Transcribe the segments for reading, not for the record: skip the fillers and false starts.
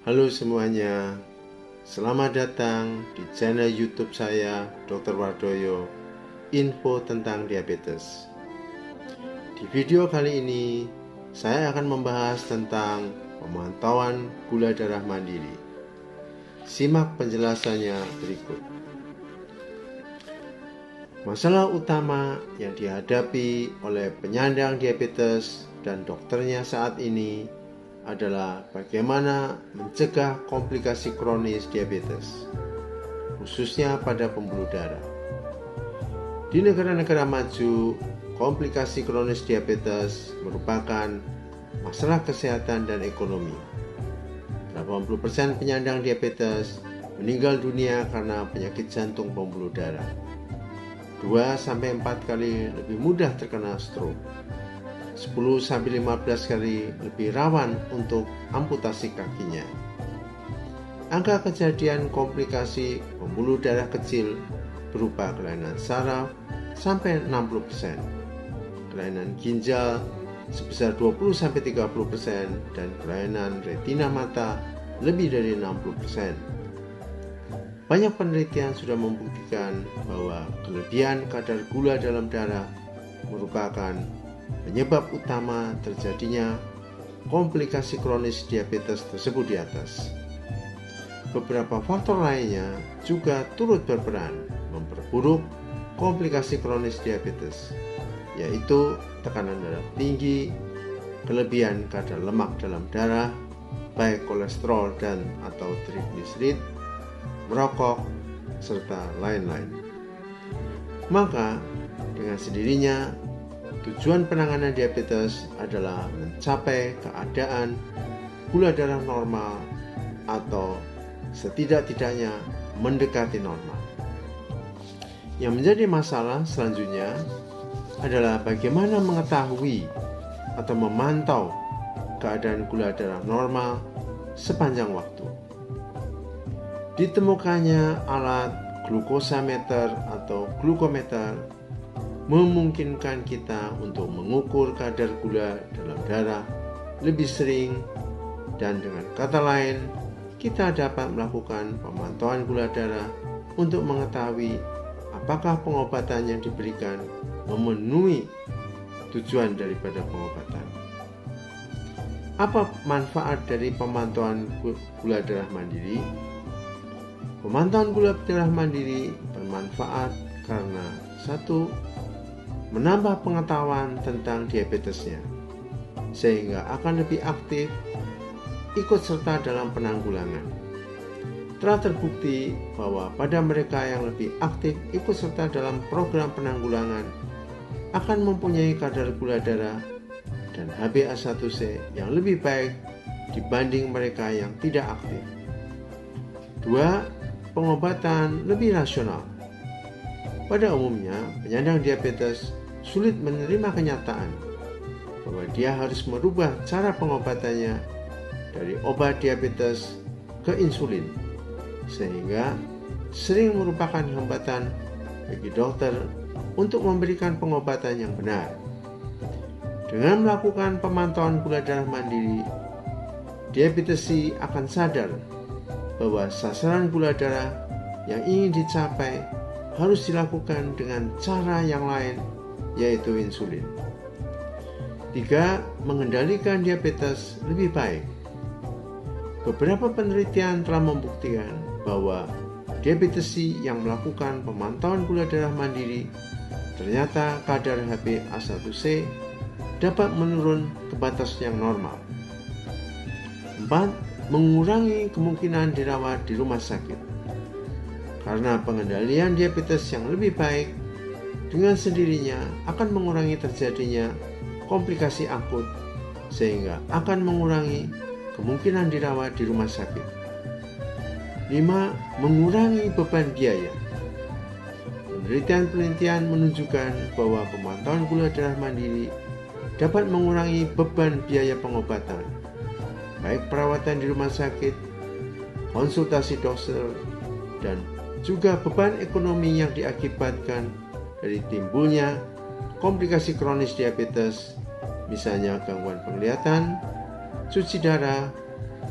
Halo semuanya, selamat datang di channel YouTube saya, Dr. Wardoyo, info tentang diabetes. Di video kali ini, saya akan membahas tentang pemantauan gula darah mandiri. Simak penjelasannya berikut. Masalah utama yang dihadapi oleh penyandang diabetes dan dokternya saat ini adalah bagaimana mencegah komplikasi kronis diabetes, khususnya pada pembuluh darah. Di negara-negara maju, komplikasi kronis diabetes merupakan masalah kesehatan dan ekonomi. 80% penyandang diabetes meninggal dunia karena penyakit jantung pembuluh darah. 2-4 kali lebih mudah terkena stroke. 10-15 kali lebih rawan untuk amputasi kakinya. Angka kejadian komplikasi pembuluh darah kecil berupa kelainan saraf sampai 60%, kelainan ginjal sebesar 20-30%, dan kelainan retina mata lebih dari 60%. Banyak penelitian sudah membuktikan bahwa kelebihan kadar gula dalam darah merupakan penyebab utama terjadinya komplikasi kronis diabetes tersebut di atas. Beberapa faktor lainnya juga turut berperan memperburuk komplikasi kronis diabetes, yaitu tekanan darah tinggi, kelebihan kadar lemak dalam darah, baik kolesterol dan atau trigliserid, merokok, serta lain-lain. Maka dengan sendirinya tujuan penanganan diabetes adalah mencapai keadaan gula darah normal atau setidak-tidaknya mendekati normal. Yang menjadi masalah selanjutnya adalah bagaimana mengetahui atau memantau keadaan gula darah normal sepanjang waktu. Ditemukannya alat glukosameter atau glukometer memungkinkan kita untuk mengukur kadar gula dalam darah lebih sering, dan dengan kata lain, kita dapat melakukan pemantauan gula darah untuk mengetahui apakah pengobatan yang diberikan memenuhi tujuan daripada pengobatan. Apa manfaat dari pemantauan gula darah mandiri? Pemantauan gula darah mandiri bermanfaat karena 1. Menambah pengetahuan tentang diabetesnya, sehingga akan lebih aktif ikut serta dalam penanggulangan. Telah terbukti bahwa pada mereka yang lebih aktif ikut serta dalam program penanggulangan akan mempunyai kadar gula darah dan HbA1c yang lebih baik dibanding mereka yang tidak aktif. 2. Pengobatan lebih rasional. Pada umumnya, penyandang diabetes sulit menerima kenyataan bahwa dia harus merubah cara pengobatannya dari obat diabetes ke insulin, sehingga sering merupakan hambatan bagi dokter untuk memberikan pengobatan yang benar. Dengan melakukan pemantauan gula darah mandiri, diabetesi akan sadar bahwa sasaran gula darah yang ingin dicapai harus dilakukan dengan cara yang lain, yaitu insulin. 3. Mengendalikan diabetes lebih baik. Beberapa penelitian telah membuktikan bahwa diabetesi yang melakukan pemantauan gula darah mandiri ternyata kadar HbA1c dapat menurun ke batas yang normal. 4. Mengurangi kemungkinan dirawat di rumah sakit. Karena pengendalian diabetes yang lebih baik dengan sendirinya akan mengurangi terjadinya komplikasi akut, sehingga akan mengurangi kemungkinan dirawat di rumah sakit. 5. Mengurangi beban biaya. Penelitian menunjukkan bahwa pemantauan gula darah mandiri dapat mengurangi beban biaya pengobatan, baik perawatan di rumah sakit, konsultasi dokter, dan juga beban ekonomi yang diakibatkan dari timbulnya komplikasi kronis diabetes, misalnya gangguan penglihatan, cuci darah,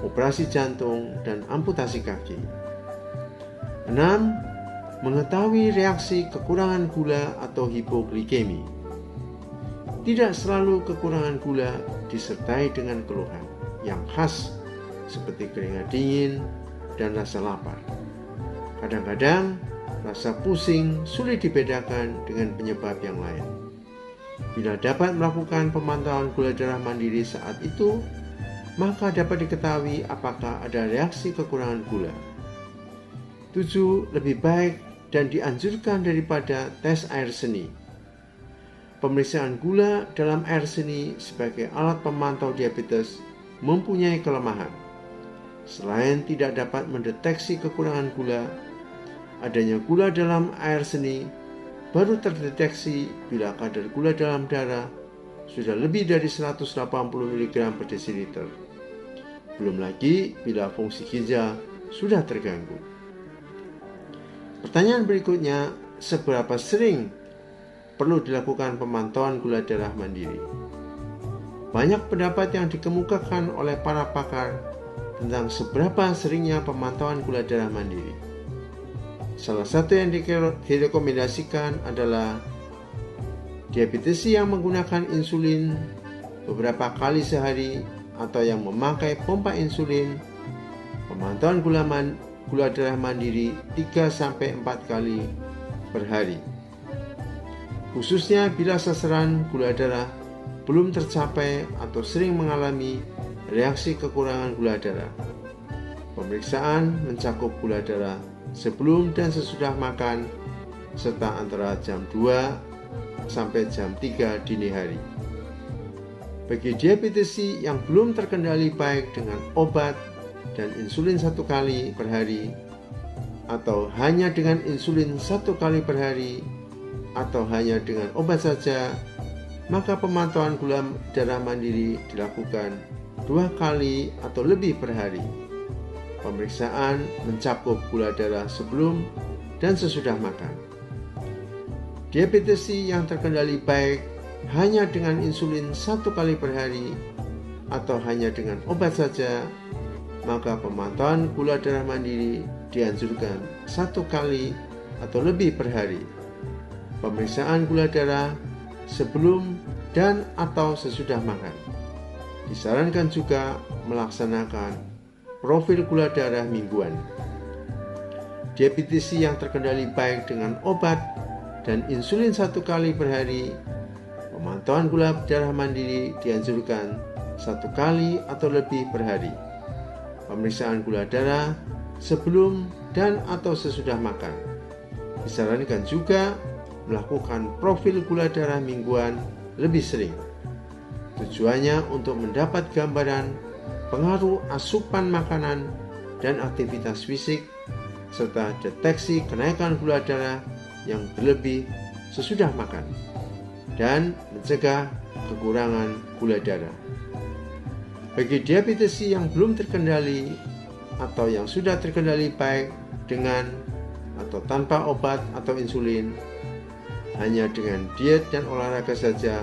operasi jantung, dan amputasi kaki. 6. Mengetahui reaksi kekurangan gula atau hipoglikemi. Tidak selalu kekurangan gula disertai dengan keluhan yang khas seperti keringat dingin dan rasa lapar. Kadang-kadang rasa pusing sulit dibedakan dengan penyebab yang lain. Bila dapat melakukan pemantauan gula darah mandiri saat itu, maka dapat diketahui apakah ada reaksi kekurangan gula. 7. Lebih baik dan dianjurkan daripada tes air seni. Pemeriksaan gula dalam air seni sebagai alat pemantau diabetes mempunyai kelemahan. Selain tidak dapat mendeteksi kekurangan gula, adanya gula dalam air seni baru terdeteksi bila kadar gula dalam darah sudah lebih dari 180 mg per desiliter. Belum lagi bila fungsi ginjal sudah terganggu. Pertanyaan berikutnya, seberapa sering perlu dilakukan pemantauan gula darah mandiri? Banyak pendapat yang dikemukakan oleh para pakar tentang seberapa seringnya pemantauan gula darah mandiri. Salah satu yang direkomendasikan adalah diabetesi yang menggunakan insulin beberapa kali sehari atau yang memakai pompa insulin. Pemantauan gula darah mandiri 3-4 kali per hari, khususnya bila sasaran gula darah belum tercapai atau sering mengalami reaksi kekurangan gula darah. Pemeriksaan mencakup gula darah sebelum dan sesudah makan, serta antara jam 2 sampai jam 3 dini hari. Bagi diabetesi yang belum terkendali baik dengan obat dan insulin 1 kali per hari, atau hanya dengan insulin 1 kali per hari, atau hanya dengan obat saja, maka pemantauan gula darah mandiri dilakukan 2 kali atau lebih per hari. Pemeriksaan mencakup gula darah sebelum dan sesudah makan. Diabetesi yang terkendali baik hanya dengan insulin 1 kali per hari atau hanya dengan obat saja, maka pemantauan gula darah mandiri dianjurkan 1 kali atau lebih per hari. Pemeriksaan gula darah sebelum dan atau sesudah makan. Disarankan juga melaksanakan profil gula darah mingguan. Diabetesi yang terkendali baik dengan obat dan insulin 1 kali per hari, pemantauan gula darah mandiri dianjurkan 1 kali atau lebih per hari. Pemeriksaan gula darah sebelum dan atau sesudah makan. Disarankan juga melakukan profil gula darah mingguan lebih sering. Tujuannya untuk mendapat gambaran pengaruh asupan makanan dan aktivitas fisik, serta deteksi kenaikan gula darah yang berlebih sesudah makan, dan mencegah kekurangan gula darah. Bagi diabetesi yang belum terkendali atau yang sudah terkendali baik dengan atau tanpa obat atau insulin, hanya dengan diet dan olahraga saja,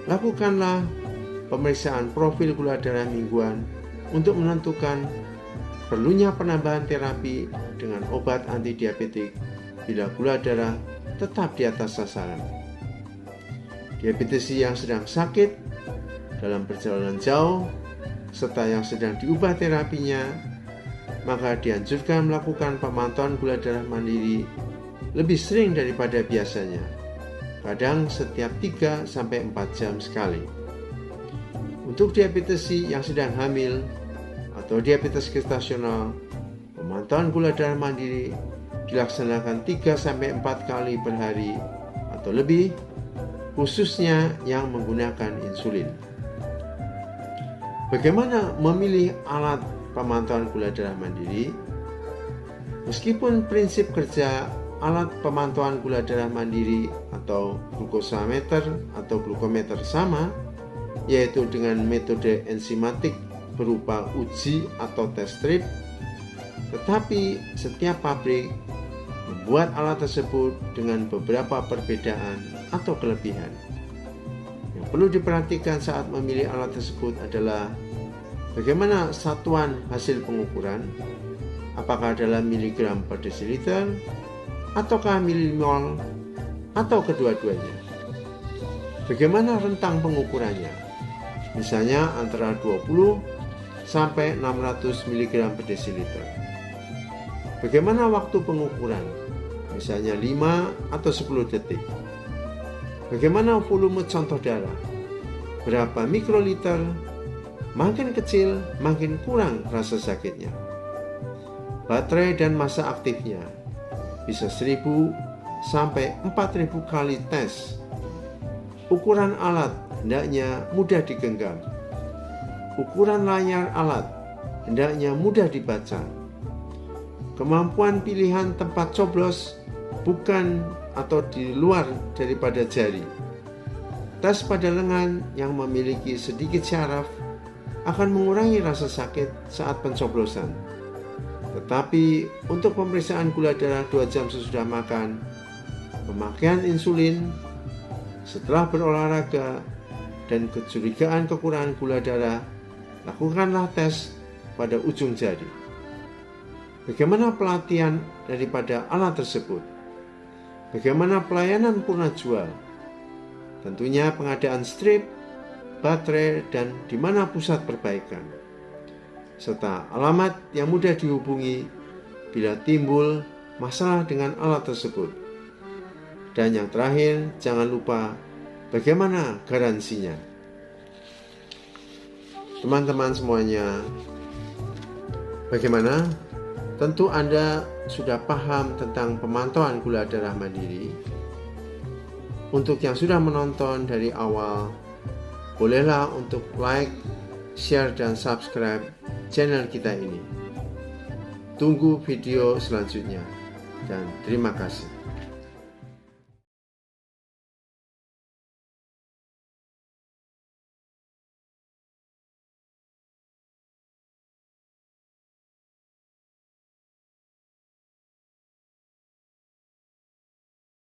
lakukanlah pemeriksaan profil gula darah mingguan untuk menentukan perlunya penambahan terapi dengan obat antidiabetik bila gula darah tetap di atas sasaran. Diabetesi yang sedang sakit dalam perjalanan jauh serta yang sedang diubah terapinya, maka dianjurkan melakukan pemantauan gula darah mandiri lebih sering daripada biasanya, kadang setiap 3-4 jam sekali. Untuk diabetesi yang sedang hamil atau diabetes gestasional, pemantauan gula darah mandiri dilaksanakan 3-4 kali per hari atau lebih, khususnya yang menggunakan insulin. Bagaimana memilih alat pemantauan gula darah mandiri? Meskipun prinsip kerja alat pemantauan gula darah mandiri atau glukosameter atau glukometer sama, yaitu dengan metode enzimatik berupa uji atau tes strip, tetapi setiap pabrik membuat alat tersebut dengan beberapa perbedaan atau kelebihan. Yang perlu diperhatikan saat memilih alat tersebut adalah Bagaimana satuan hasil pengukuran? Apakah dalam miligram per desiliter, ataukah milimol, atau kedua-duanya? Bagaimana rentang pengukurannya? Misalnya antara 20 sampai 600 mg per desiliter. Bagaimana waktu pengukuran? Misalnya 5 atau 10 detik. Bagaimana volume contoh darah? Berapa mikroliter? Makin kecil, makin kurang rasa sakitnya. Baterai dan massa aktifnya bisa 1000 sampai 4000 kali tes. Ukuran alat hendaknya mudah digenggam. Ukuran layar alat hendaknya mudah dibaca. Kemampuan pilihan tempat coblos bukan atau di luar daripada jari. Tes pada lengan yang memiliki sedikit syaraf akan mengurangi rasa sakit saat pencoblosan. Tetapi untuk pemeriksaan gula darah 2 jam sesudah makan, pemakaian insulin setelah berolahraga, dan kecurigaan kekurangan gula darah, lakukanlah tes pada ujung jari. Bagaimana pelatihan daripada alat tersebut? Bagaimana pelayanan purna jual? Tentunya pengadaan strip, baterai, dan di mana pusat perbaikan, serta alamat yang mudah dihubungi bila timbul masalah dengan alat tersebut. Dan yang terakhir, jangan lupa bagaimana garansinya. Teman-teman semuanya, bagaimana? Tentu Anda sudah paham tentang pemantauan gula darah mandiri. Untuk yang sudah menonton dari awal, bolehlah untuk like, share, dan subscribe channel kita ini. Tunggu video selanjutnya, dan terima kasih.